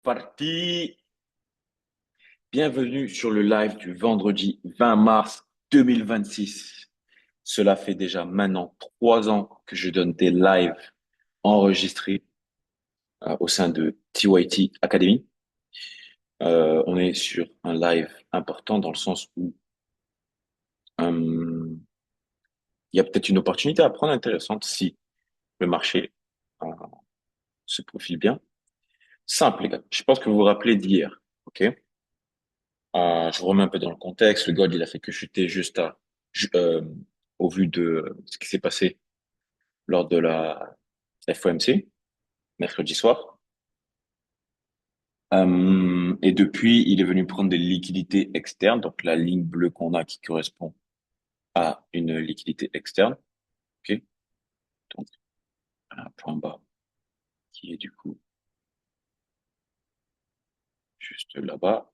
parti. Bienvenue sur le live du vendredi 20 mars 2026. Cela fait déjà maintenant 3 ans que je donne des lives enregistrés au sein de TYT Academy. On est sur un live important dans le sens où euh, il y a peut-être une opportunité à prendre intéressante si le marché euh, se profile bien. Simple, les gars. Je pense que vous vous rappelez d'hier. OK? Je vous remets un peu dans le contexte. Le gold, il a fait que chuter ju- euh, au vu de ce qui s'est passé lors de la FOMC, mercredi soir. Et depuis, il est venu prendre des liquidités externes, donc la ligne bleue qu'on a qui correspond à une liquidité externe. OK? Donc, un point bas qui est du coup juste là-bas.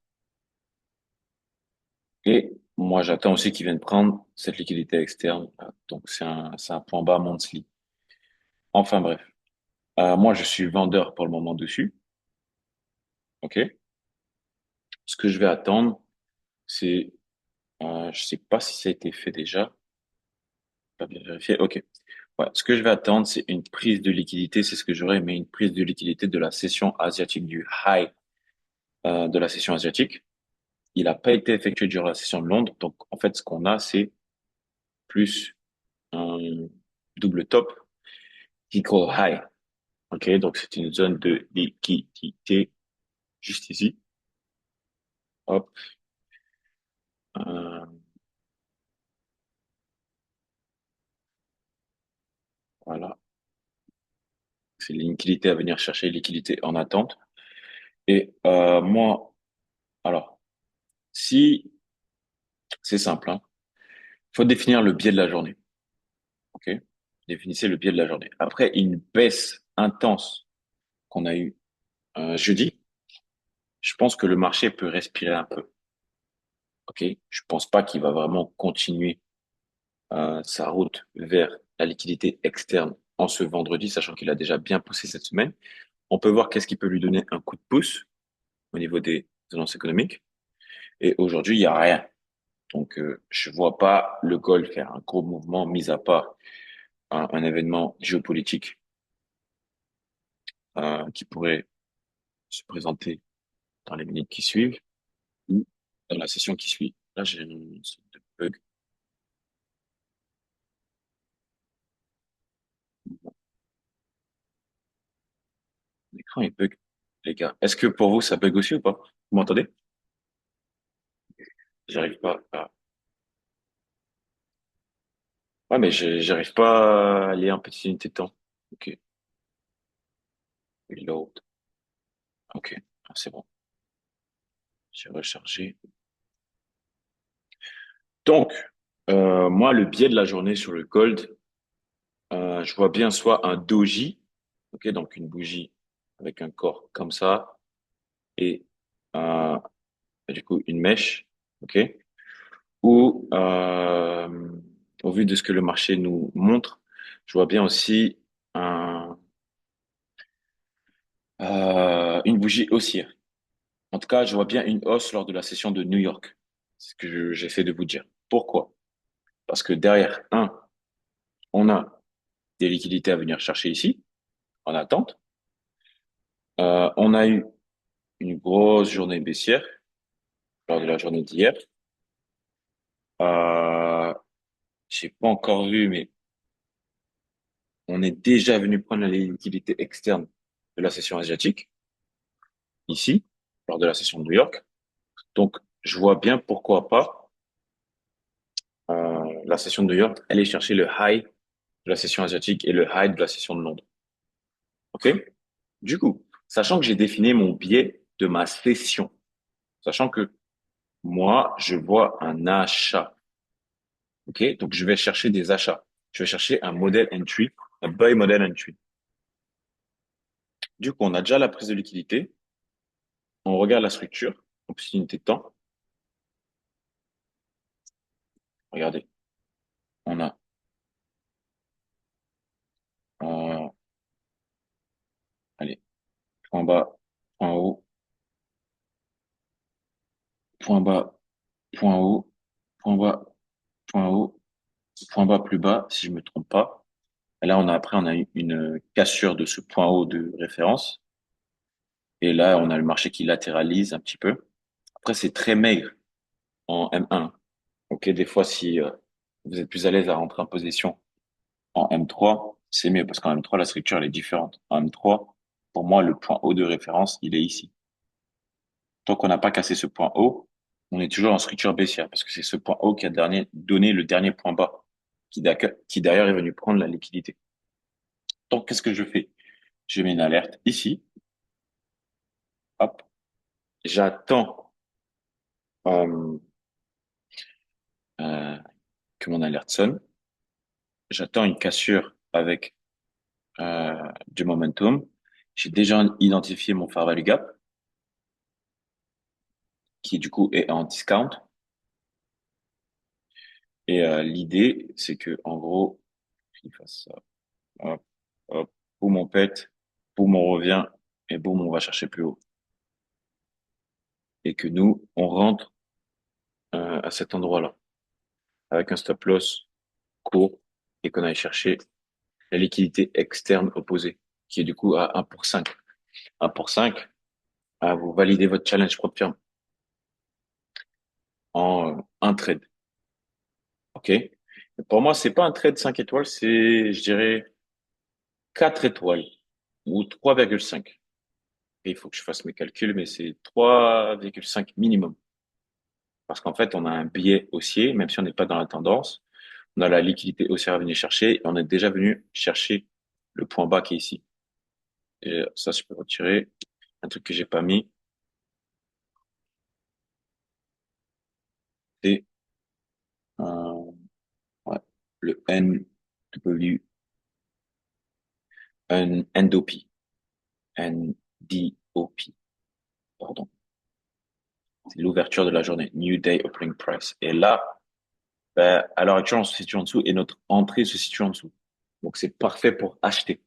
Et moi, j'attends aussi qu'il vienne prendre cette liquidité externe. Donc, c'est un point bas monthly. Enfin bref. Moi, je suis vendeur pour le moment dessus. OK? Ce que je vais attendre, c'est, je sais pas si ça a été fait déjà, pas bien vérifié. OK. Ouais. Ce que je vais attendre, c'est une prise de liquidité. C'est ce que j'aurais aimé, une prise de liquidité de la session asiatique, du high de la session asiatique. Il n'a pas été effectué durant la session de Londres. Donc, en fait, ce qu'on a, c'est plus un double top equal high. OK? Donc, c'est une zone de liquidité juste ici. Hop. Euh, voilà. C'est une liquidité à venir chercher, liquidité en attente. Et moi, alors, si c'est simple, hein, faut définir le biais de la journée. OK? Définissez le biais de la journée. Après une baisse intense qu'on a eue jeudi, je pense que le marché peut respirer un peu. OK? Je pense pas qu'il va vraiment continuer sa route vers la liquidité externe en ce vendredi, sachant qu'il a déjà bien poussé cette semaine. On peut voir qu'est-ce qui peut lui donner un coup de pouce au niveau des annonces économiques. Et aujourd'hui, il y a rien. Donc, je vois pas le gold faire un gros mouvement, mis à part un événement géopolitique qui pourrait se présenter dans les minutes qui suivent ou dans la session qui suit. Là, j'ai une sorte de bug. L'écran est bug, les gars. Est-ce que pour vous, ça bug aussi ou pas? Vous m'entendez? J'arrive pas à... Ouais, mais j'arrive pas à aller en petite unité de temps. Ok. Reload. Ok. Ah, c'est bon. J'ai rechargé. Donc, moi, le biais de la journée sur le gold, je vois bien soit un doji, ok, donc une bougie avec un corps comme ça, et euh, du coup une mèche, ok, ou au vu de ce que le marché nous montre, je vois bien aussi une bougie haussière. En tout cas, je vois bien une hausse lors de la session de New York. C'est ce que j'essaie de vous dire. Pourquoi? Parce que derrière, on a des liquidités à venir chercher ici, en attente. On a eu une grosse journée baissière lors de la journée d'hier. Euh, j'ai pas encore vu, mais on est déjà venu prendre les liquidités externes de la session asiatique, ici, lors de la session de New York. Donc, je vois bien pourquoi pas la session de New York aller chercher le high de la session asiatique et le high de la session de Londres. OK? Du coup, sachant que j'ai défini mon biais de ma session, sachant que moi, je vois un achat. OK? Donc, je vais chercher des achats. Je vais chercher un modèle entry, un buy model entry. Du coup, on a déjà la prise de liquidité. On regarde la structure, opportunité de temps. Regardez, on a euh, allez, point bas, point haut. point bas, point haut, point bas, point haut, point bas plus bas, si je me trompe pas. Et là, on a eu une cassure de ce point haut de référence. Et là, on a le marché qui latéralise un petit peu. Après, c'est très maigre en M1. Ok, des fois, si vous êtes plus à l'aise à rentrer en position en M3, c'est mieux parce qu'en M3, la structure, elle est différente. En M3, pour moi, le point haut de référence, il est ici. Tant qu'on n'a pas cassé ce point haut, on est toujours en structure baissière parce que c'est ce point haut qui a donné le dernier point bas qui d'ailleurs est venu prendre la liquidité. Donc, qu'est-ce que je fais? Je mets une alerte ici. Hop. J'attends euh, euh, que mon alerte sonne. J'attends une cassure avec du momentum. J'ai déjà identifié mon fair value gap qui du coup est en discount. Et l'idée, c'est que en gros, il fasse ça. Hop, hop, boum on pète, boum on revient et boum on va chercher plus haut. Et que nous, on rentre à cet endroit-là avec un stop loss court et qu'on aille chercher la liquidité externe opposée qui est du coup à 1 pour 5. 1 pour 5, vous validez votre challenge propre firme en un trade. OK? Et pour moi, c'est pas un trade 5 étoiles, c'est, je dirais, 4 étoiles ou 3,5. Et il faut que je fasse mes calculs, mais c'est 3,5 minimum. Parce qu'en fait, on a un biais haussier, même si on n'est pas dans la tendance. On a la liquidité haussière à venir chercher et on est déjà venu chercher le point bas qui est ici. Et ça, je peux retirer. Un truc que j'ai pas mis, c'est ouais, le NW, un NDOP, NDOP, pardon. C'est l'ouverture de la journée, New Day Opening Price. Et là, ben, à l'heure actuelle, on se situe en dessous et notre entrée se situe en dessous. Donc, c'est parfait pour acheter.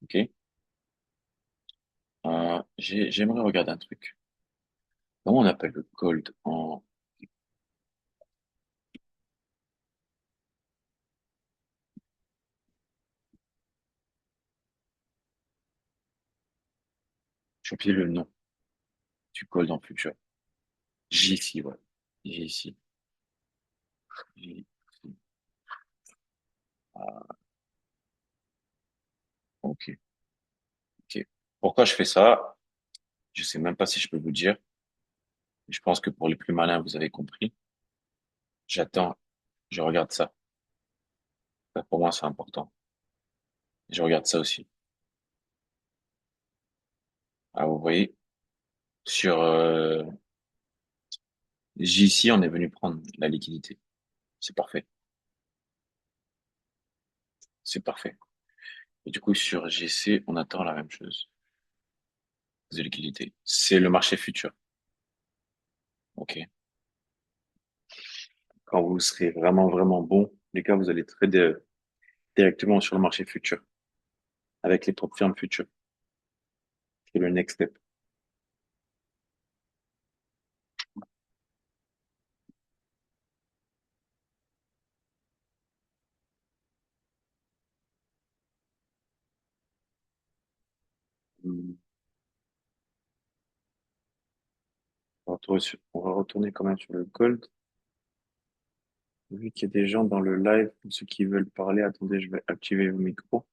OK? J'aimerais regarder un truc. Comment on appelle le gold en... J'ai oublié le nom du gold en futur. JC, ouais. JC. JC. Ah, ok, ok. Pourquoi je fais ça? Je sais même pas si je peux vous dire. Je pense que pour les plus malins, vous avez compris. J'attends, je regarde ça. Ça, pour moi, c'est important. Je regarde ça aussi. Ah, vous voyez, sur JC, on est venu prendre la liquidité. C'est parfait. C'est parfait. Et du coup, sur GC, on attend la même chose. De liquidité. C'est le marché futur. OK. Quand vous serez vraiment, vraiment bon, les gars, vous allez trader directement sur le marché futur avec les top firmes futures. C'est le next step. Hmm. On va retourner quand même sur le gold. Vu qu'il y a des gens dans le live, pour ceux qui veulent parler, attendez, je vais activer vos micros.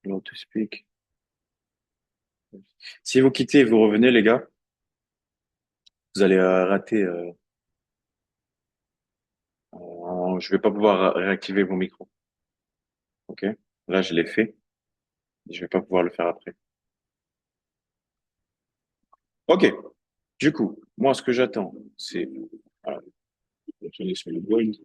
Allow to speak. Si vous quittez et vous revenez, les gars, vous allez rater. Je vais pas pouvoir réactiver vos micros. OK? Là, je l'ai fait. Je vais pas pouvoir le faire après. OK. Du coup, moi, ce que j'attends, c'est, voilà, retourner sur le gold.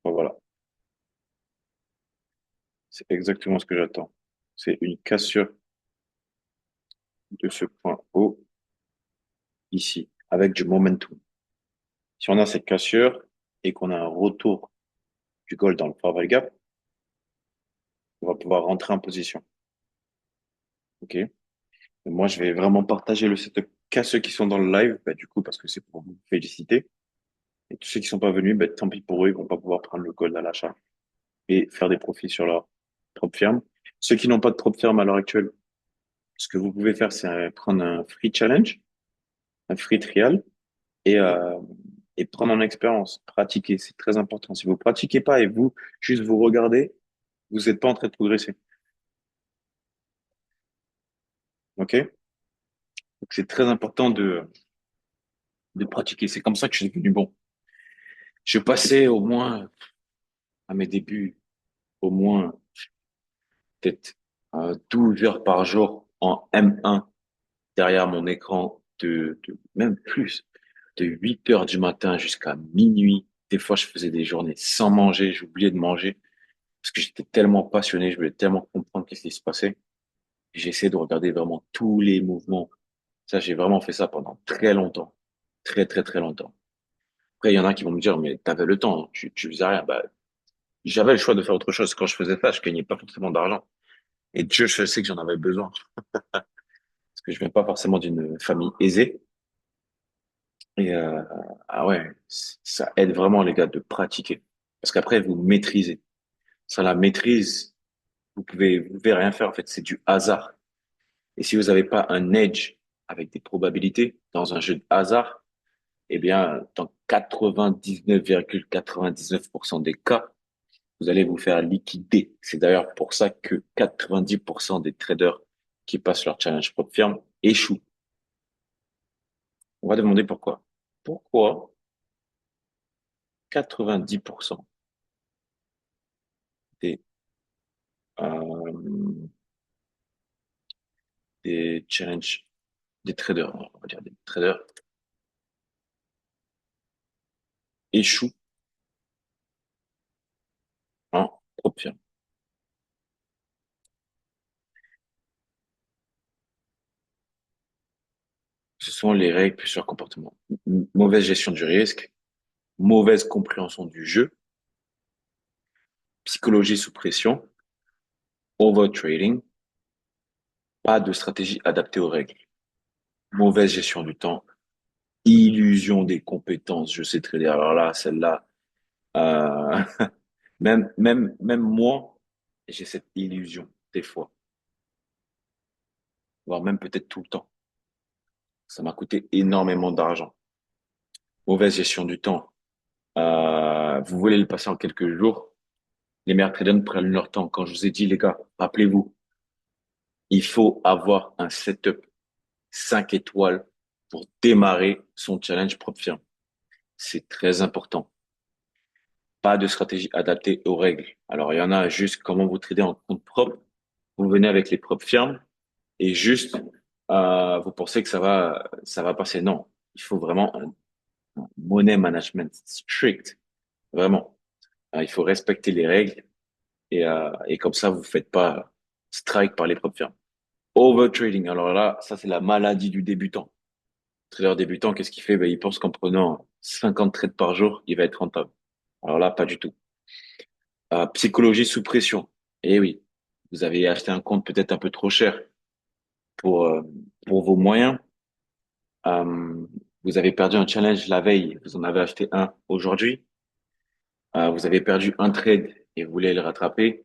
Bon, voilà. C'est exactement ce que j'attends. C'est une cassure de ce point haut ici, avec du momentum. Si on a cette cassure et qu'on a un retour du goal dans le power gap, on va pouvoir rentrer en position. OK? Et moi, je vais vraiment partager le setup qu'à ceux qui sont dans le live, bah, du coup, parce que c'est pour vous féliciter. Et tous ceux qui sont pas venus, bah, tant pis pour eux, ils vont pas pouvoir prendre le gold à l'achat et faire des profits sur leur propre firme. Ceux qui n'ont pas de propre firme à l'heure actuelle, ce que vous pouvez faire, c'est prendre un free challenge, un free trial et, euh, et prendre en expérience, pratiquer. C'est très important. Si vous pratiquez pas et vous, juste vous regardez, vous n'êtes pas en train de progresser. OK? Donc, c'est très important de pratiquer. C'est comme ça que je suis devenu bon. Je passais au moins, à mes débuts, au moins, peut-être 12 heures par jour en M1 derrière mon écran même plus, de 8 heures du matin jusqu'à minuit. Des fois, je faisais des journées sans manger, j'oubliais de manger parce que j'étais tellement passionné, je voulais tellement comprendre qu'est-ce qui se passait. J'essayais de regarder vraiment tous les mouvements. Ça, j'ai vraiment fait ça pendant très longtemps. Très, très, très longtemps. Après, il y en a qui vont me dire, mais t'avais le temps, tu faisais rien. Bah, j'avais le choix de faire autre chose. Quand je faisais ça, je gagnais pas forcément d'argent. Et Dieu, je sais que j'en avais besoin. Parce que je viens pas forcément d'une famille aisée. Et ah ouais, ça aide vraiment les gars de pratiquer. Parce qu'après, vous maîtrisez. Sans la maîtrise, vous pouvez rien faire. En fait, c'est du hasard. Et si vous n'avez pas un edge avec des probabilités dans un jeu de hasard, eh bien, dans 99,99% des cas, vous allez vous faire liquider. C'est d'ailleurs pour ça que 90% des traders qui passent leur challenge propre firme échouent. On va demander pourquoi. Pourquoi 90% des, euh, des challenges, des traders, on va dire des traders échouent en propre firme? Ce sont les règles plus leur comportement. Mauvaise gestion du risque, mauvaise compréhension du jeu, psychologie sous pression, overtrading, pas de stratégie adaptée aux règles, mauvaise gestion du temps, illusion des compétences. Je sais trader. Alors là, celle-là, euh, même moi, j'ai cette illusion des fois, voire même peut-être tout le temps. Ça m'a coûté énormément d'argent. Mauvaise gestion du temps. Vous voulez le passer en quelques jours. Les meilleurs traders prennent leur temps. Quand je vous ai dit, les gars, rappelez-vous, il faut avoir un setup 5 étoiles pour démarrer son challenge propre firme. C'est très important. Pas de stratégie adaptée aux règles. Alors, il y en a juste comment vous trader en compte propre. Vous venez avec les propres firmes et juste, vous pensez que ça va passer. Non. Il faut vraiment un money management strict. Vraiment. Il faut respecter les règles et comme ça, vous faites pas strike par les propres firmes. Overtrading. Alors là, ça, c'est la maladie du débutant. Trader débutant, qu'est-ce qu'il fait? Ben, il pense qu'en prenant 50 trades par jour, il va être rentable. Alors là, pas du tout. Psychologie sous pression. Eh oui, vous avez acheté un compte peut-être un peu trop cher pour, euh, pour vos moyens. Euh, vous avez perdu un challenge la veille, vous en avez acheté un aujourd'hui. Vous avez perdu un trade et vous voulez le rattraper.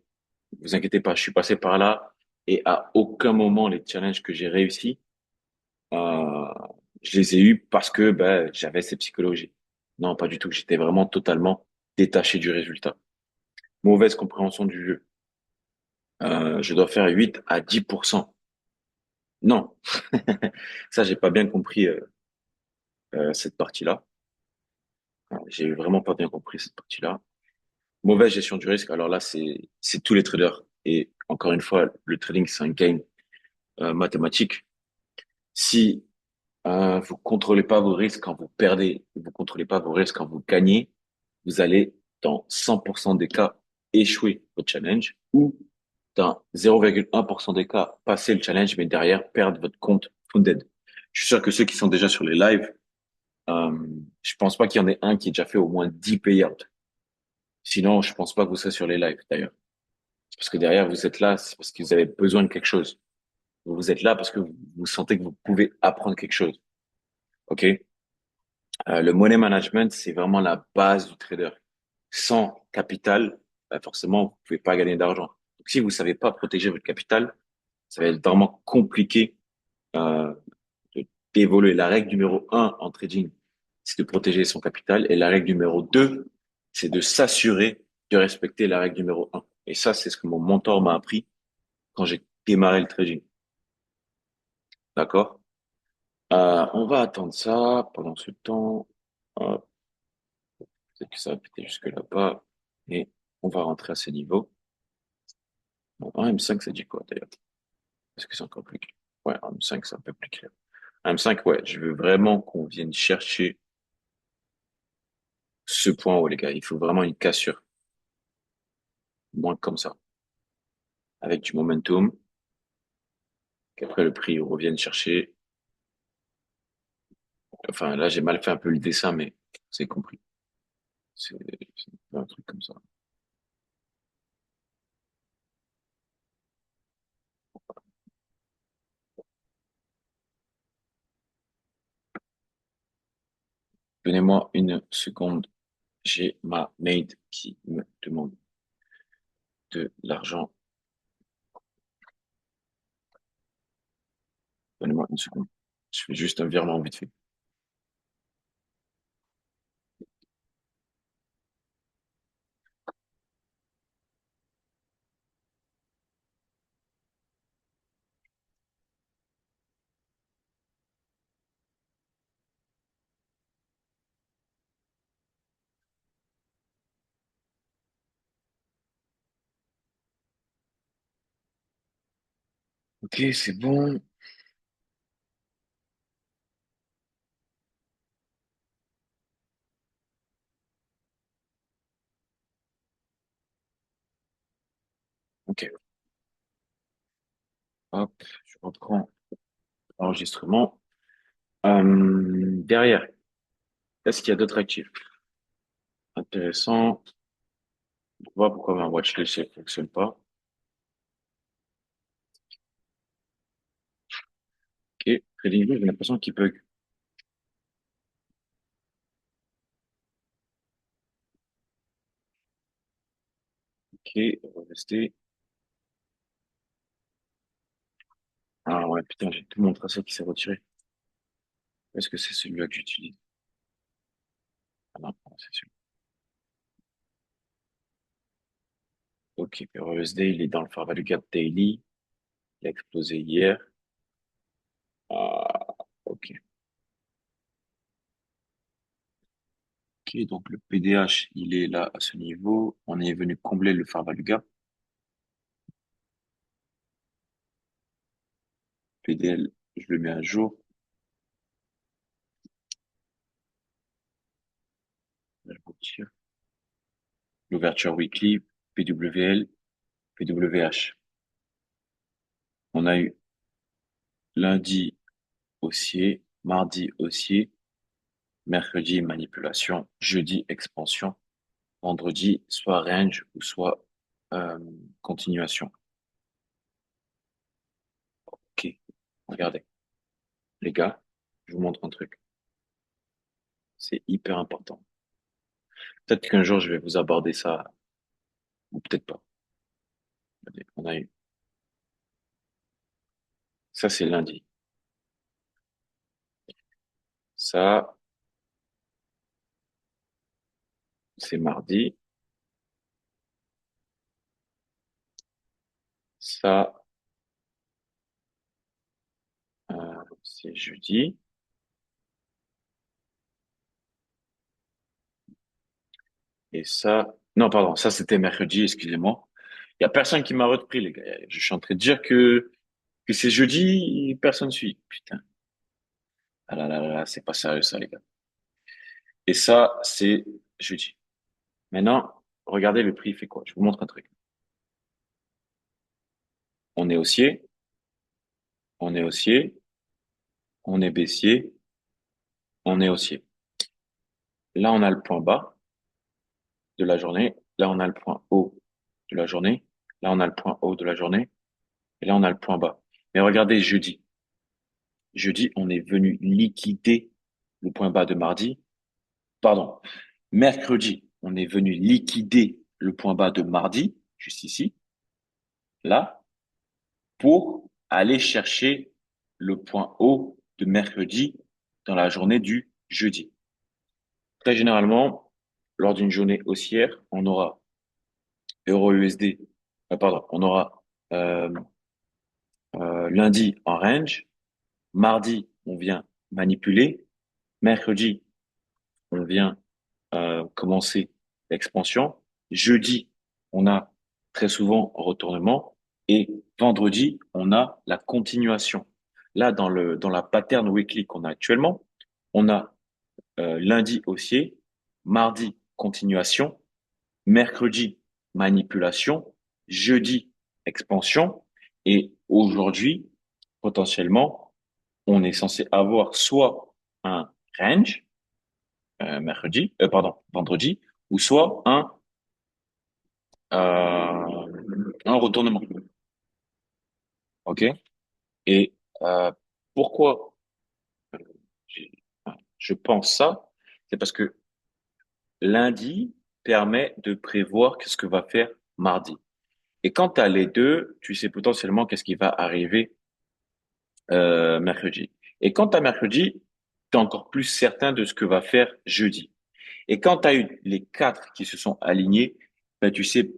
Vous inquiétez pas, je suis passé par là et à aucun moment les challenges que j'ai réussi, euh, je les ai eus parce que ben, j'avais cette psychologie. Non, pas du tout. J'étais vraiment totalement détaché du résultat. Mauvaise compréhension du jeu. Je dois faire 8 à 10%. Non, ça, j'ai pas bien compris cette partie-là. J'ai vraiment pas bien compris cette partie-là. Mauvaise gestion du risque. Alors là, c'est tous les traders. Et encore une fois, le trading, c'est un game mathématique. Si vous contrôlez pas vos risques quand vous perdez, vous contrôlez pas vos risques quand vous gagnez, vous allez dans 100% des cas échouer au challenge ou dans 0,1% des cas passer le challenge mais derrière perdre votre compte funded. Je suis sûr que ceux qui sont déjà sur les lives Euh, je pense pas qu'il y en ait un qui ait déjà fait au moins 10 payouts. Sinon, je pense pas que vous serez sur les lives, d'ailleurs. C'est parce que derrière, vous êtes là, c'est parce que vous avez besoin de quelque chose. Vous êtes là parce que vous sentez que vous pouvez apprendre quelque chose. OK? Le money management, c'est vraiment la base du trader. Sans capital, bah, forcément, vous pouvez pas gagner d'argent. Donc, si vous savez pas protéger votre capital, ça va être vraiment compliqué euh, d'évoluer. La règle numéro un en trading, c'est de protéger son capital. Et la règle numéro deux, c'est de s'assurer de respecter la règle numéro un. Et ça, c'est ce que mon mentor m'a appris quand j'ai démarré le trading. D'accord? On va attendre ça pendant ce temps. Euh, Peut-être que ça va péter jusque là-bas. Et on va rentrer à ce niveau. Bon, un M5, ça dit quoi d'ailleurs? Est-ce que c'est encore plus clair? Ouais, un M5, c'est un peu plus clair. Un M5, ouais, je veux vraiment qu'on vienne chercher ce point haut, les gars. Il faut vraiment une cassure. Moins comme ça. Avec du momentum. Qu'après le prix revienne chercher. Enfin, là, j'ai mal fait un peu le dessin, mais c'est compris. C'est un truc comme ça. Donnez-moi une seconde. J'ai ma maid qui me demande de l'argent. Donnez-moi une seconde. Je fais juste un virement vite fait. Ok, c'est bon. Ok, hop, je reprends l'enregistrement. Derrière, est-ce qu'il y a d'autres actifs? Intéressant. On voit pourquoi ma watchlist ne fonctionne pas. Ok, TradingView, j'ai l'impression qu'il bug. Ok, on va rester. Ah ouais, putain, j'ai tout mon tracé qui s'est retiré. Est-ce que c'est celui-là que j'utilise? Ah non, c'est celui. Ok, RSD, il est dans le Fair Value Gap Daily. Il a explosé hier. Ah, ok. Ok, donc le PDH, il est là à ce niveau. On est venu combler le Fair Value Gap. PDL, je le mets à jour. Là, je retire. L'ouverture weekly, PWL, PWH. On a eu lundi haussier, mardi haussier, mercredi manipulation, jeudi expansion, vendredi soit range ou soit euh, continuation. Ok, regardez, les gars, je vous montre un truc. C'est hyper important. Peut-être qu'un jour je vais vous aborder ça, ou peut-être pas. Regardez, on a eu ça, c'est lundi. Ça, c'est mardi. Ça, c'est jeudi. Et ça, non, pardon, ça c'était mercredi, excusez-moi. Il y a personne qui m'a repris, les gars. Je suis en train de dire que c'est jeudi, personne suit. Putain. Ah là là là là, c'est pas sérieux ça, les gars. Et ça, c'est jeudi. Maintenant, regardez le prix, il fait quoi? Je vous montre un truc. On est haussier, on est haussier, on est baissier, on est haussier. Là, on a le point bas de la journée. Là, on a le point haut de la journée. Là, on a le point haut de la journée. Et là, on a le point bas. Mais regardez jeudi. Jeudi, on est venu liquider le point bas de mardi. Pardon. Mercredi, on est venu liquider le point bas de mardi, juste ici, là, pour aller chercher le point haut de mercredi dans la journée du jeudi. Très généralement, lors d'une journée haussière, on aura Euro-USD, pardon, on aura euh, lundi en range, mardi, on vient manipuler, mercredi, on vient commencer l'expansion, jeudi, on a très souvent retournement, et vendredi, on a la continuation. Là, dans la pattern weekly qu'on a actuellement, on a lundi haussier, mardi continuation, mercredi manipulation, jeudi expansion et aujourd'hui potentiellement on est censé avoir soit un range vendredi ou soit un retournement. Ok? Et pourquoi j'ai- je pense ça? C'est parce que lundi permet de prévoir qu'est-ce que va faire mardi. Et quand tu as les deux, tu sais potentiellement qu'est-ce qui va arriver mercredi. Et quand tu as mercredi, tu es encore plus certain de ce que va faire jeudi. Et quand tu as eu les quatre qui se sont alignés, ben, tu sais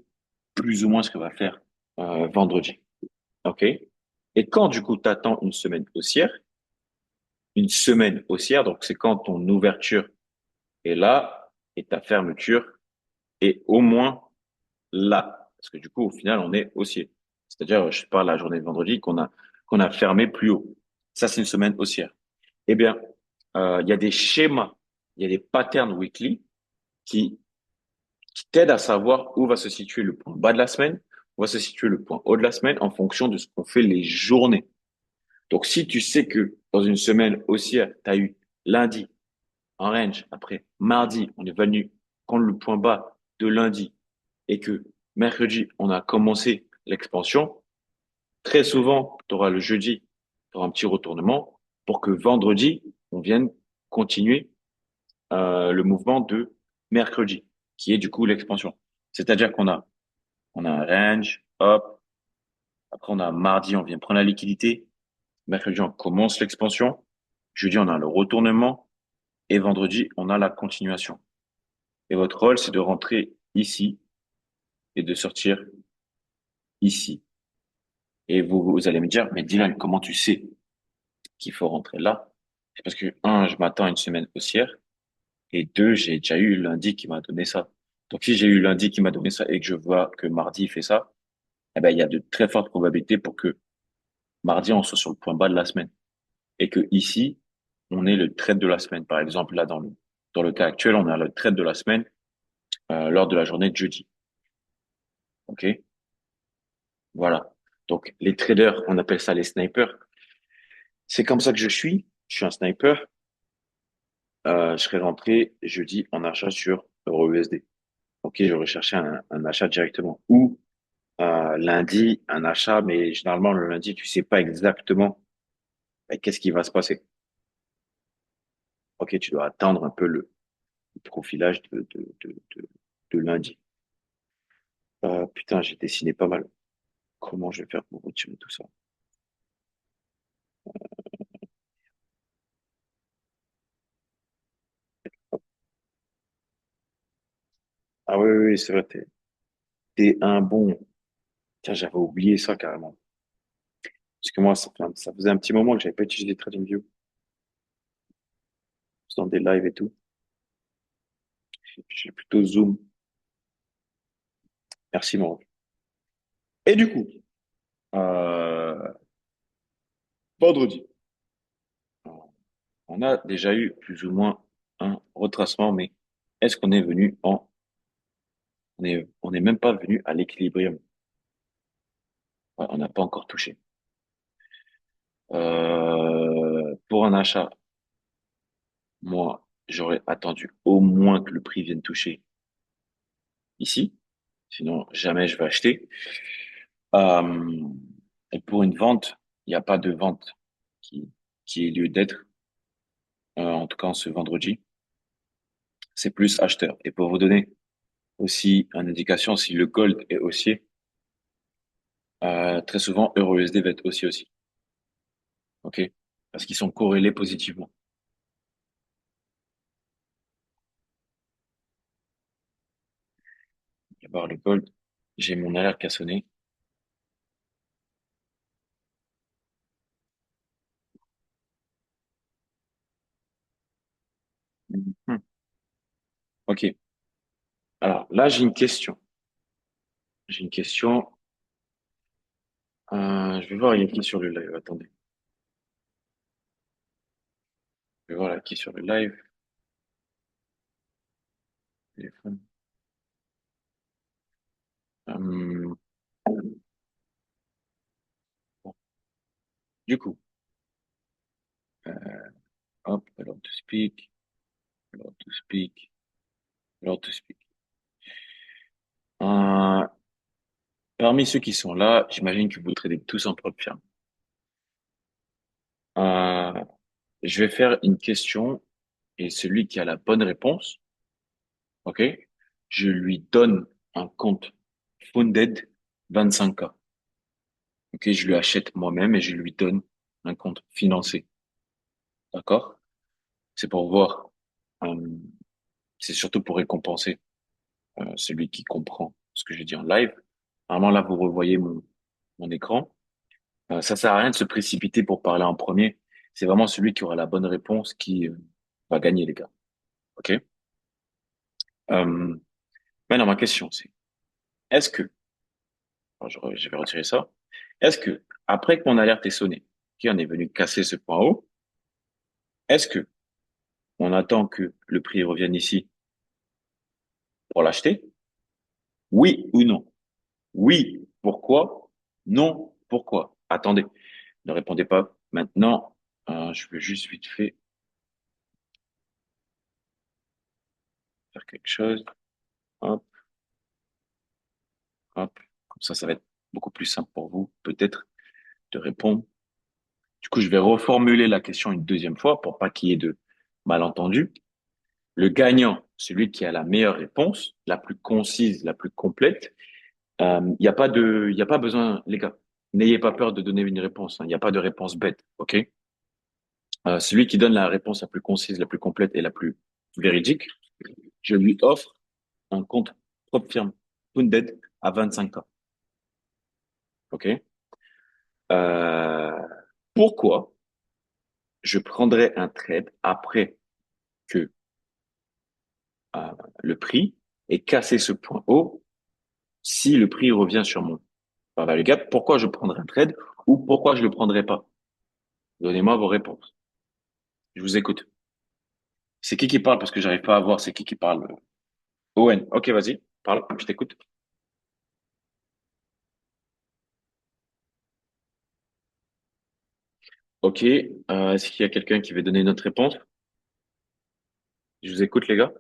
plus ou moins ce que va faire vendredi. OK? Et quand du coup tu attends une semaine haussière, donc c'est quand ton ouverture est là et ta fermeture est au moins là. Parce que du coup, au final, on est haussier. C'est-à-dire, je sais pas, la journée de vendredi qu'on a fermé plus haut. Ça, c'est une semaine haussière. Eh bien, il y a des schémas, il y a des patterns weekly qui, qui t'aident à savoir où va se situer le point bas de la semaine, où va se situer le point haut de la semaine en fonction de ce qu'on fait les journées. Donc, si tu sais que dans une semaine haussière, tu as eu lundi en range, après mardi, on est venu prendre le point bas de lundi et que mercredi, on a commencé l'expansion, très souvent, tu auras le jeudi, tu auras un petit retournement pour que vendredi, on vienne continuer le mouvement de mercredi, qui est du coup l'expansion. C'est-à-dire on a un range, hop, après on a mardi, on vient prendre la liquidité, mercredi, on commence l'expansion, jeudi, on a le retournement, et vendredi, on a la continuation. Et votre rôle, c'est de rentrer ici et de sortir ici. Et vous allez me dire, mais Dylan, comment tu sais qu'il faut rentrer là? C'est parce que, un, je m'attends à une semaine haussière, et deux, j'ai déjà eu lundi qui m'a donné ça. Donc, si j'ai eu lundi qui m'a donné ça et que je vois que mardi il fait ça, eh ben, il y a de très fortes probabilités pour que mardi, on soit sur le point bas de la semaine. Et que ici, on ait le trade de la semaine. Par exemple, là, dans le cas actuel, on a le trade de la semaine, lors de la journée de jeudi. OK? Voilà. Donc, les traders, on appelle ça les snipers. C'est comme ça que je suis. Je suis un sniper. Je serais rentré jeudi en achat sur EURUSD. OK, j'aurais cherché un achat directement. Ou lundi, un achat, mais généralement le lundi, tu sais pas exactement qu'est-ce qui va se passer. OK, tu dois attendre un peu le profilage de lundi. Putain, j'ai dessiné pas mal. Comment je vais faire pour retirer tout ça? Ah oui, oui, oui, c'est vrai, t'es un bon. Tiens, j'avais oublié ça carrément. Parce que moi, ça faisait un petit moment que j'avais pas utilisé TradingView dans des lives et tout. J'ai plutôt Zoom. Merci, Mauro. Et du coup, euh, vendredi, on a déjà eu plus ou moins un retracement, mais est-ce qu'on est venu on est même pas venu à l'équilibrium. Ouais, on n'a pas encore touché. Pour un achat, moi, j'aurais attendu au moins que le prix vienne toucher ici. Sinon, jamais je vais acheter. Euh, et pour une vente, il n'y a pas de vente qui, qui ait lieu d'être, en tout cas ce vendredi. C'est plus acheteur. Et pour vous donner aussi une indication, si le gold est haussier, très souvent, EURUSD va être haussier aussi. OK? Parce qu'ils sont corrélés positivement. D'abord, le gold, j'ai mon alerte qui a sonné. Mhm. OK. Alors là, j'ai une question. J'ai une question. Je vais voir, il y a qui sur le live. Attendez. Je vais voir là qui est sur le live. Téléphone. Euh, bon. Du coup, hop, alors to speak, alors to speak, alors to speak. Euh, Parmi ceux qui sont là, j'imagine que vous tradez tous en propre firme. Euh, je vais faire une question et celui qui a la bonne réponse, ok, je lui donne un compte Funded 25K. Ok, je lui achète moi-même et je lui donne un compte financé. D'accord? C'est pour voir. euh, c'est surtout pour récompenser celui qui comprend ce que je dis en live. Normalement, là, vous revoyez mon écran. Ça sert à rien de se précipiter pour parler en premier. C'est vraiment celui qui aura la bonne réponse qui va gagner, les gars. OK? Euh, Maintenant, ma question, c'est, est-ce que, alors, je vais retirer ça, est-ce que, après que mon alerte est sonnée, qui en est venu casser ce point haut, est-ce que on attend que le prix revienne ici pour l'acheter? Oui ou non? Oui, pourquoi? Non, pourquoi? Attendez, ne répondez pas maintenant. Je veux juste vite fait faire quelque chose. Hop, hop. Comme ça va être beaucoup plus simple pour vous, peut-être, de répondre. Du coup, je vais reformuler la question une deuxième fois pour pas qu'il y ait de malentendus. Le gagnant, celui qui a la meilleure réponse, la plus concise, la plus complète. Il y a pas besoin, les gars. N'ayez pas peur de donner une réponse, hein. Il n'y a pas de réponse bête, ok? Celui qui donne la réponse la plus concise, la plus complète et la plus véridique, je lui offre un compte propre firme, Funded à 25K, ok? Euh, Pourquoi je prendrais un trade après que euh, le prix ait cassé ce point haut si le prix revient sur mon les gars, pourquoi je prendrais un trade ou pourquoi je le prendrais pas? Donnez-moi vos réponses. Je vous écoute. C'est qui parle parce que j'arrive pas à voir c'est qui parle. Owen, ok, vas-y, parle, je t'écoute. Ok, est-ce qu'il y a quelqu'un qui veut donner une autre réponse? Je vous écoute, les gars.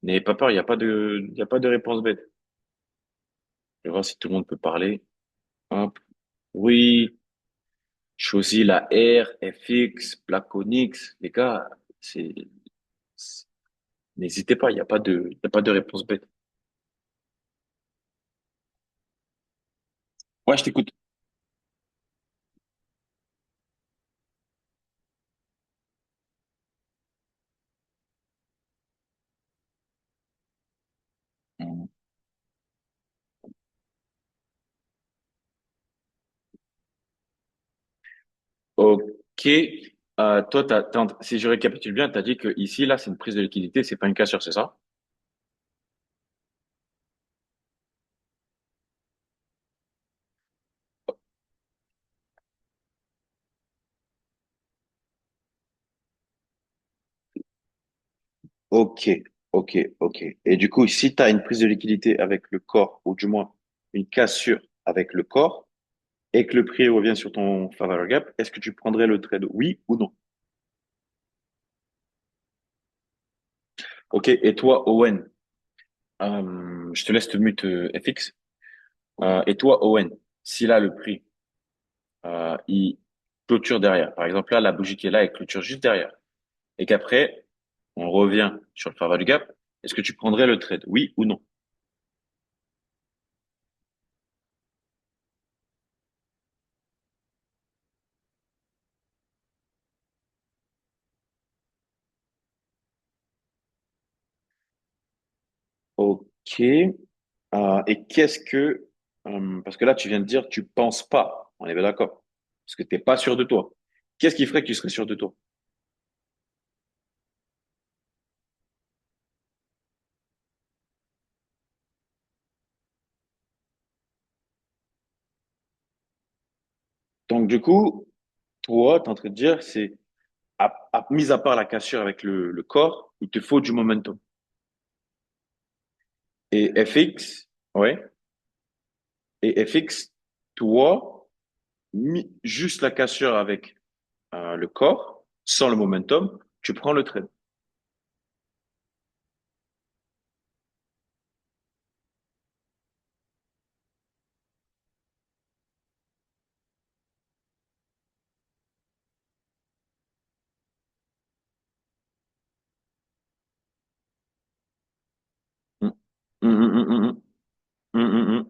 N'ayez pas peur, il y a pas de réponse bête. Je vais voir si tout le monde peut parler. Hop. Oui, choisis la R, FX, Placonix. Les gars, c'est, n'hésitez pas, il y a pas de réponse bête. Ouais, je t'écoute. Ok. Toi, si je récapitule bien, tu as dit que ici, là, c'est une prise de liquidité, c'est pas une cassure, c'est ça? Ok, ok. Et du coup, si tu as une prise de liquidité avec le corps, ou du moins une cassure avec le corps, et que le prix revient sur ton favor gap, est-ce que tu prendrais le trade, oui ou non? Ok, et toi, Owen, je te laisse te mute FX. Et toi, Owen, si là le prix, il clôture derrière, par exemple là, la bougie qui est là, elle clôture juste derrière, et qu'après, on revient sur le favor gap, est-ce que tu prendrais le trade, oui ou non? Ok. Et qu'est-ce que, parce que là, tu viens de dire, tu penses pas. On est bien d'accord. Parce que t'es pas sûr de toi. Qu'est-ce qui ferait que tu serais sûr de toi? Donc, du coup, toi, t'es en train de dire, c'est, mis à part la cassure avec le corps, il te faut du momentum. Et FX, ouais. Et FX, toi, juste la cassure avec le corps, sans le momentum, tu prends le trade. Mm. Mm, mm, mm, mm, mm, mm,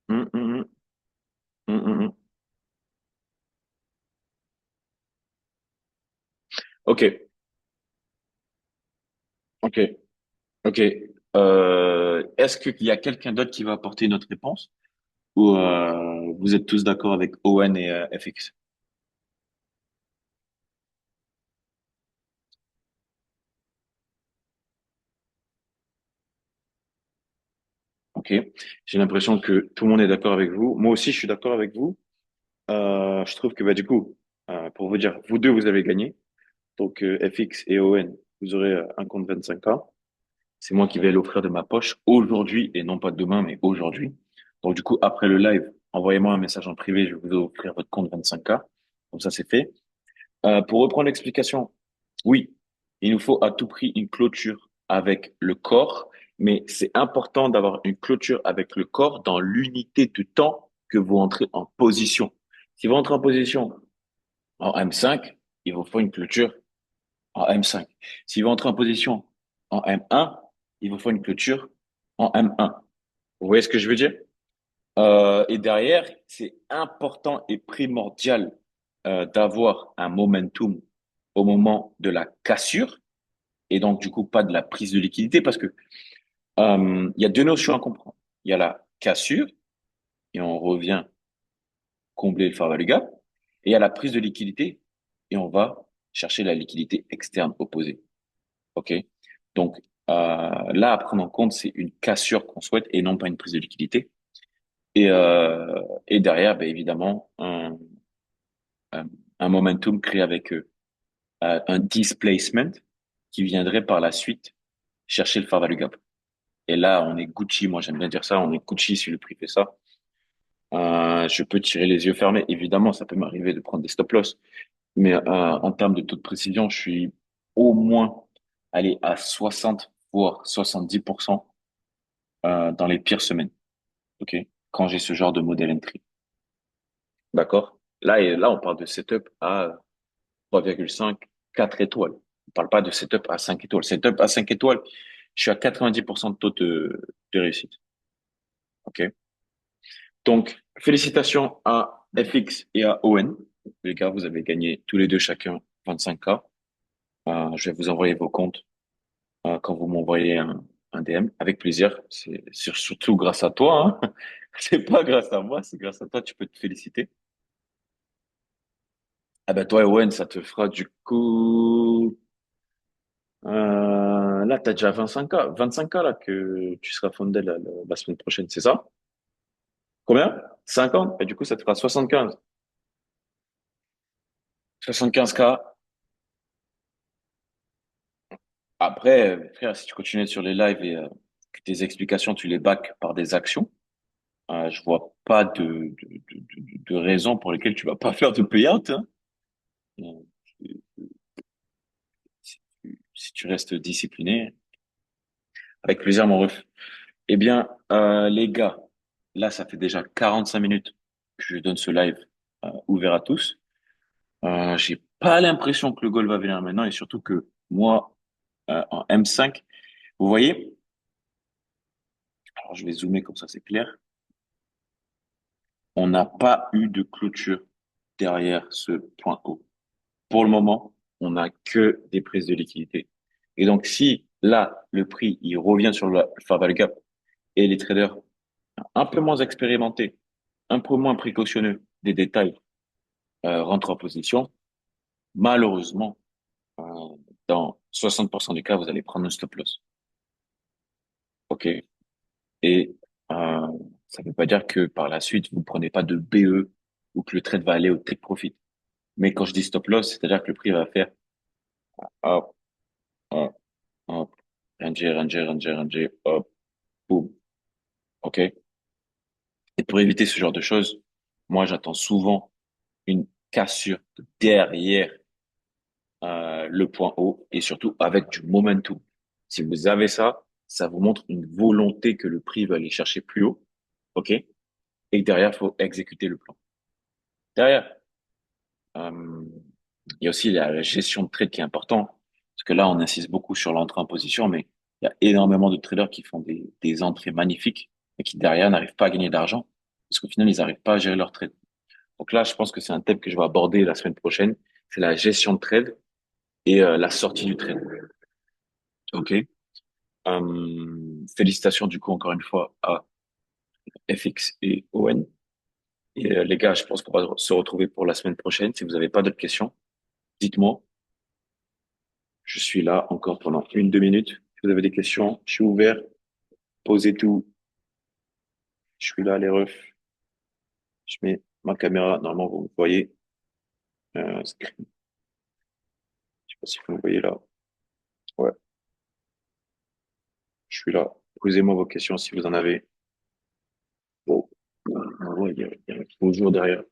mm, mm, mm, mm, mm, mm, mm. Ok, ok. Ok. Est-ce qu'il y a quelqu'un d'autre qui va apporter une autre réponse? Ou vous êtes tous d'accord avec Owen et FX? Ok. J'ai l'impression que tout le monde est d'accord avec vous. Moi aussi, je suis d'accord avec vous. Je trouve que bah, du coup, pour vous dire, vous deux, vous avez gagné. Donc FX et Owen, vous aurez un compte 25K. C'est moi qui vais l'offrir de ma poche aujourd'hui et non pas demain, mais aujourd'hui. Donc du coup, après le live, envoyez-moi un message en privé, je vais vous offrir votre compte 25K. Comme ça, c'est fait. Pour reprendre l'explication, oui, il nous faut à tout prix une clôture avec le corps, mais c'est important d'avoir une clôture avec le corps dans l'unité de temps que vous entrez en position. Si vous entrez en position en M5, il vous faut une clôture en M5. Si vous entrez en position en M1, il vous faut une clôture en M1. Vous voyez ce que je veux dire? Et derrière, c'est important et primordial d'avoir un momentum au moment de la cassure et donc du coup pas de la prise de liquidité parce que il y a deux notions à comprendre. Il y a la cassure et on revient combler le fair value gap et il y a la prise de liquidité et on va chercher la liquidité externe opposée. Ok? Donc là à prendre en compte, c'est une cassure qu'on souhaite et non pas une prise de liquidité. Et derrière, ben, évidemment, un, un momentum créé avec un displacement qui viendrait par la suite chercher le fair value gap. Et là, on est Gucci. Moi, j'aime bien dire ça. On est Gucci si le prix fait ça. Je peux tirer les yeux fermés. Évidemment, ça peut m'arriver de prendre des stop loss. Mais en termes de taux de précision, je suis au moins allé à 60 voire 70% dans les pires semaines. OK? Quand j'ai ce genre de modèle entry. D'accord? Là, on parle de setup à 3,5, 4 étoiles. On parle pas de setup à 5 étoiles. Setup à 5 étoiles, je suis à 90% de taux de réussite. OK? Donc, félicitations à FX et à Owen. Les gars, vous avez gagné tous les deux chacun 25K. Je vais vous envoyer vos comptes quand vous m'envoyez un DM. Avec plaisir. C'est surtout grâce à toi, hein. C'est pas grâce à moi, c'est grâce à toi. Tu peux te féliciter. Ah ben toi, Owen, ça te fera du coup. Là, t'as déjà 25K là que tu seras fondé la semaine prochaine, c'est ça? Combien? 50? Et du coup, ça te fera 75. 75K. Après, frère, si tu continues sur les lives et que tes explications, tu les back par des actions, Je vois pas de raison pour lesquelles tu vas pas faire de payout, hein. Euh, Si tu restes discipliné, avec plaisir, mon ref. Eh bien, les gars, là, ça fait déjà 45 minutes que je donne ce live ouvert à tous. J'ai pas l'impression que le goal va venir maintenant et surtout que moi, en M5, vous voyez, alors je vais zoomer comme ça, c'est clair. On n'a pas eu de clôture derrière ce point haut. Pour le moment, on n'a que des prises de liquidité. Et donc, si là, le prix, il revient sur le fair value gap et les traders un peu moins expérimentés, un peu moins précautionneux des détails, rentrent en position, malheureusement, euh, dans 60% des cas, vous allez prendre un stop loss. OK? Et euh, ça ne veut pas dire que par la suite, vous ne prenez pas de BE ou que le trade va aller au take profit. Mais quand je dis stop loss, c'est-à-dire que le prix va faire hop, hop, hop, ranger, ranger, ranger, ranger, hop, boum. OK? Et pour éviter ce genre de choses, moi, j'attends souvent une cassure derrière le point haut et surtout avec du momentum. Si vous avez ça, ça vous montre une volonté que le prix va aller chercher plus haut. OK? Et que derrière, il faut exécuter le plan. Derrière, euh, il y a aussi la gestion de trade qui est important. Parce que là, on insiste beaucoup sur l'entrée en position, mais il y a énormément de traders qui font des entrées magnifiques et qui derrière n'arrivent pas à gagner d'argent. Parce qu'au final, ils n'arrivent pas à gérer leur trade. Donc là, je pense que c'est un thème que je vais aborder la semaine prochaine. C'est la gestion de trade et la sortie du trade. OK? Félicitations du coup encore une fois à FX et ON. Et les gars, je pense qu'on va se retrouver pour la semaine prochaine. Si vous n'avez pas d'autres questions, dites-moi. Je suis là encore pendant 1, 2 minutes. Si vous avez des questions, je suis ouvert. Posez tout. Je suis là, les refs. Je mets ma caméra. Normalement, vous me voyez. Je sais pas si vous me voyez là. Ouais, je suis là. Posez-moi vos questions si vous en avez. Bon, ouais, il y a toujours derrière.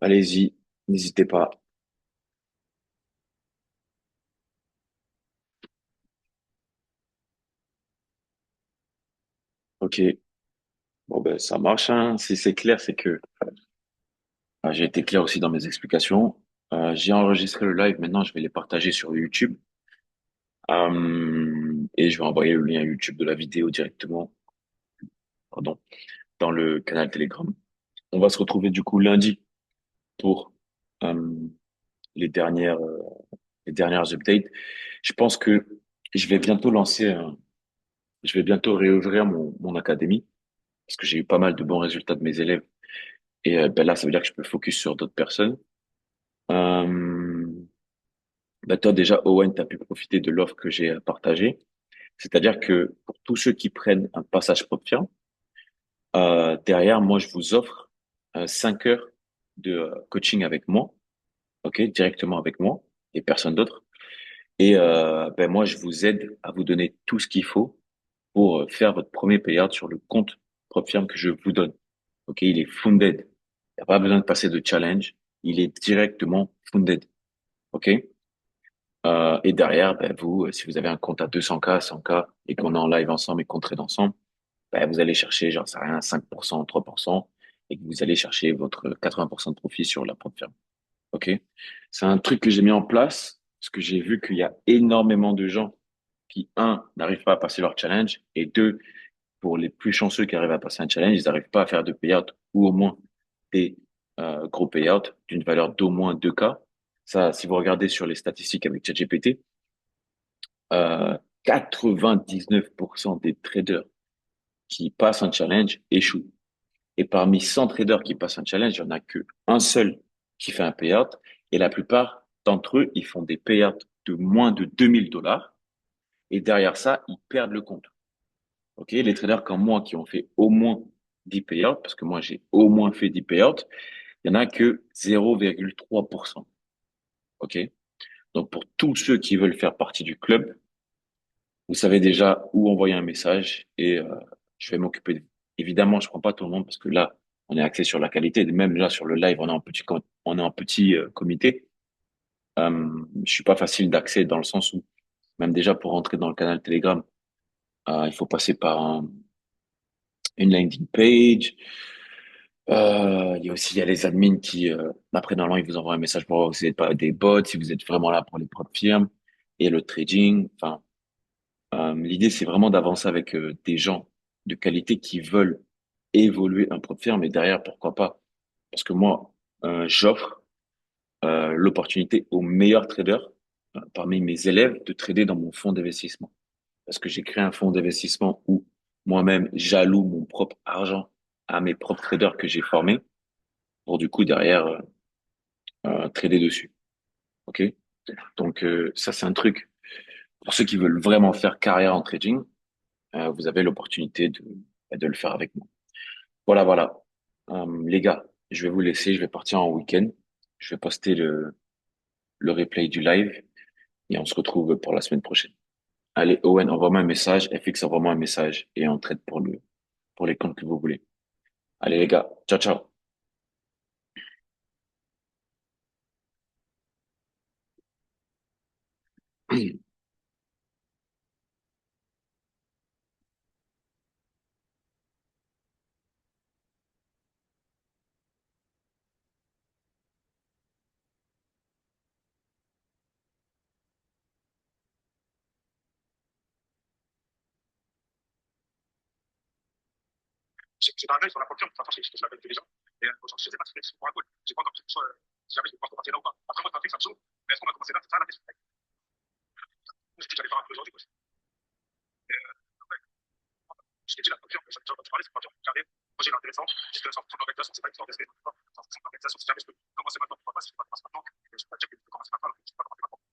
Allez-y, n'hésitez pas. Ok, bon ben ça marche, hein. Si c'est clair, c'est que j'ai été clair aussi dans mes explications. J'ai enregistré le live. Maintenant, je vais les partager sur YouTube. Et je vais envoyer le lien YouTube de la vidéo directement, pardon, dans le canal Telegram. On va se retrouver du coup lundi pour euh, les les dernières updates. Je pense que je vais bientôt je vais bientôt réouvrir mon académie parce que j'ai eu pas mal de bons résultats de mes élèves. Et ben là, ça veut dire que je peux focus sur d'autres personnes. Euh, ben toi déjà, Owen, tu as pu profiter de l'offre que j'ai partagée. C'est-à-dire que pour tous ceux qui prennent un passage propre, derrière, moi, je vous offre 5 heures de coaching avec moi, ok, directement avec moi et personne d'autre. Et ben moi, je vous aide à vous donner tout ce qu'il faut pour faire votre premier payout sur le compte propre firme que je vous donne. Ok, il est funded. Il n'y a pas besoin de passer de challenge. Il est directement funded. Ok. Et derrière, ben vous, si vous avez un compte à 200K, 100K et qu'on est en live ensemble et qu'on trade ensemble, ben vous allez chercher, j'en sais rien, 5%, 3% et que vous allez chercher votre 80% de profit sur la propre firme. OK? C'est un truc que j'ai mis en place parce que j'ai vu qu'il y a énormément de gens qui, un, n'arrivent pas à passer leur challenge et deux, pour les plus chanceux qui arrivent à passer un challenge, ils n'arrivent pas à faire de payout ou au moins des gros payouts d'une valeur d'au moins 2K. Ça, si vous regardez sur les statistiques avec ChatGPT, 99% des traders qui passent un challenge échouent. Et parmi 100 traders qui passent un challenge, il n'y en a que un seul qui fait un payout. Et la plupart d'entre eux, ils font des payouts de moins de 2000 $. Et derrière ça, ils perdent le compte. OK? Les traders comme moi qui ont fait au moins 10 payouts, parce que moi, j'ai au moins fait 10 payouts, il n'y en a que 0,3%. OK? Donc, pour tous ceux qui veulent faire partie du club, Vous savez déjà où envoyer un message et je vais m'occuper de vous. Évidemment, je prends pas tout le monde parce que là, on est axé sur la qualité. Même là, sur le live, on est en petit comité. Je suis pas facile d'accès dans le sens où même déjà pour rentrer dans le canal Telegram, il faut passer par une landing page. Il y a les admins qui, après, normalement, ils vous envoient un message pour voir si vous n'êtes pas des bots, si vous êtes vraiment là pour les propres firmes et le trading. Enfin, l'idée, c'est vraiment d'avancer avec des gens de qualité qui veulent évoluer un propre firme et derrière, pourquoi pas? Parce que moi, j'offre l'opportunité aux meilleurs traders parmi mes élèves de trader dans mon fonds d'investissement. Parce que j'ai créé un fonds d'investissement où moi-même, j'alloue mon propre argent à mes propres traders que j'ai formés pour du coup derrière trader dessus. Ok? Donc ça, c'est un truc pour ceux qui veulent vraiment faire carrière en trading. Vous avez l'opportunité de le faire avec moi. Voilà, voilà. Les gars, je vais vous laisser. Je vais partir en week-end. Je vais poster le replay du live et on se retrouve pour la semaine prochaine. Allez, Owen, envoie-moi un message. FX, envoie-moi un message et on traite pour les comptes que vous voulez. Allez, les gars. Ciao, ciao. C'est pareil sur la voiture, enfin, c'est ce que je l'avais fait déjà. Et aujourd'hui, je sais pas si c'est pour un goal. J'ai pas encore fait ça, si jamais je vais pouvoir commencer là ou pas. Après, moi, trafic, ça me saoule. Mais est-ce qu'on va commencer là? C'est ça la question. Je dis que j'allais faire un peu aujourd'hui, quoi. Et, ouais, je t'ai dit, la voiture, ça me tu parlais, c'est une voiture carrée. Projet intéressant. Juste que ça, son organisation, c'est pas une histoire d'esprit. Son organisation, si jamais je peux commencer maintenant, pourquoi pas, si je peux pas commencer maintenant. Je peux pas dire que je peux commencer maintenant, je peux pas commencer maintenant.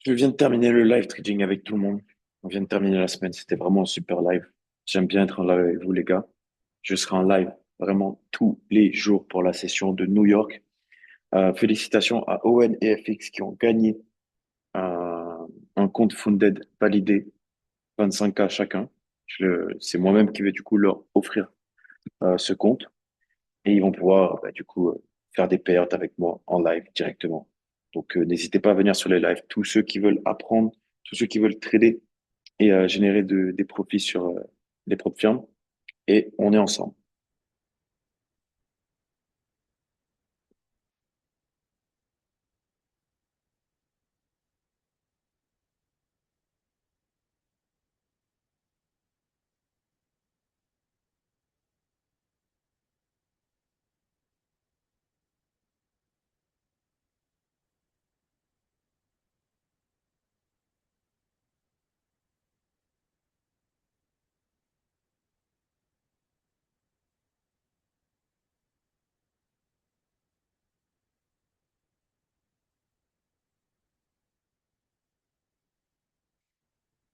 Je viens de terminer le live trading avec tout le monde. On vient de terminer la semaine. C'était vraiment un super live. J'aime bien être en live avec vous, les gars. Je serai en live vraiment tous les jours pour la session de New York. Félicitations à Owen et FX qui ont gagné un compte funded validé 25K chacun. C'est moi-même qui vais du coup leur offrir ce compte et ils vont pouvoir du coup faire des payouts avec moi en live directement. Donc n'hésitez pas à venir sur les lives. Tous ceux qui veulent apprendre, tous ceux qui veulent trader et générer des profits sur les propres firmes et on est ensemble.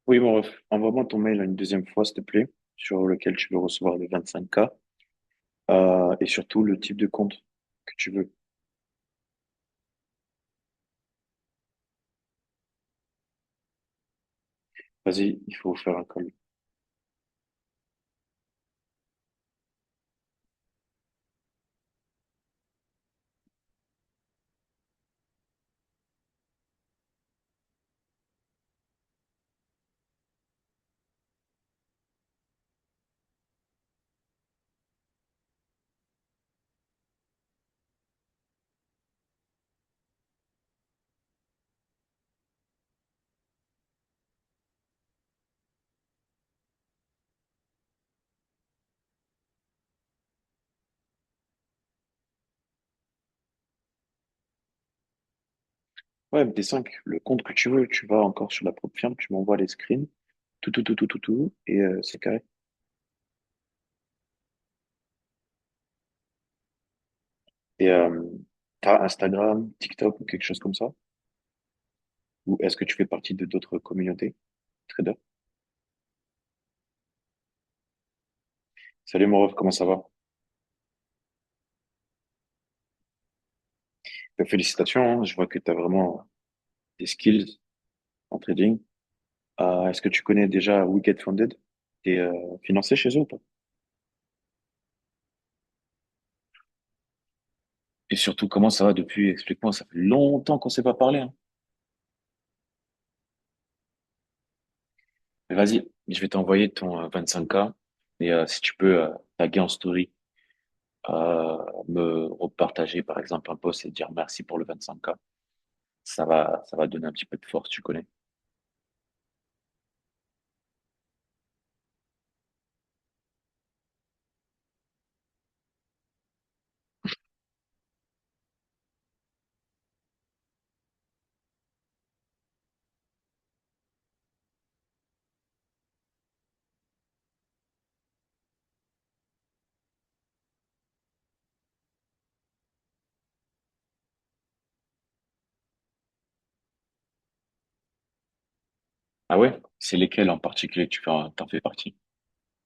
Oui, mon ref, envoie-moi ton mail une deuxième fois, s'il te plaît, sur lequel tu veux recevoir les 25K et surtout le type de compte que tu veux. Vas-y, il faut faire un call. Ouais, MT5, le compte que tu veux, tu vas encore sur la propre firme, tu m'envoies les screens, tout, et c'est carré. Et t'as Instagram, TikTok ou quelque chose comme ça? Ou est-ce que tu fais partie de d'autres communautés traders? Salut mon ref, comment ça va? Félicitations, hein, je vois que tu as vraiment des skills en trading. Est-ce que tu connais déjà Wicked Funded? T'es financé chez eux ou pas? Et surtout, comment ça va depuis? Explique-moi, ça fait longtemps qu'on s'est pas parlé, hein. Mais vas-y, je vais t'envoyer ton 25K et si tu peux taguer en story, me repartager par exemple un post et dire merci pour le 25K. Ça va donner un petit peu de force, tu connais. Ah ouais? C'est lesquels en particulier que t'en fais partie?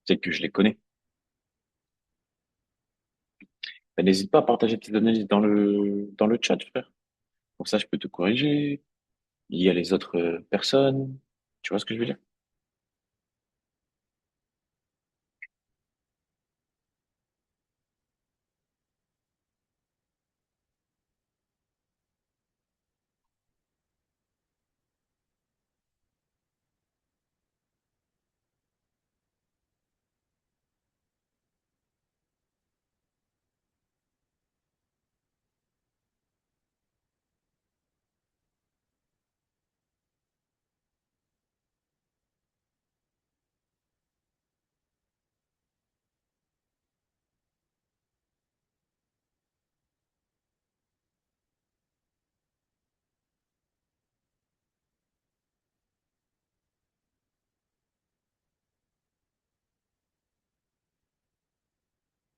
C'est que je les connais. Ben, n'hésite pas à partager tes analyses dans le chat, frère. Comme ça, je peux te corriger. Il y a les autres personnes. Tu vois ce que je veux dire?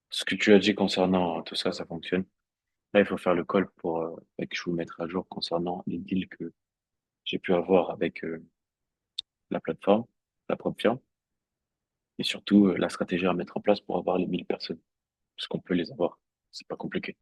Ce que tu as dit concernant tout ça, ça fonctionne. Là, il faut faire le call pour que je vous mettre à jour concernant les deals que j'ai pu avoir avec la plateforme, la propre firme, et surtout la stratégie à mettre en place pour avoir les 1000 personnes. Parce qu'on peut les avoir. C'est pas compliqué.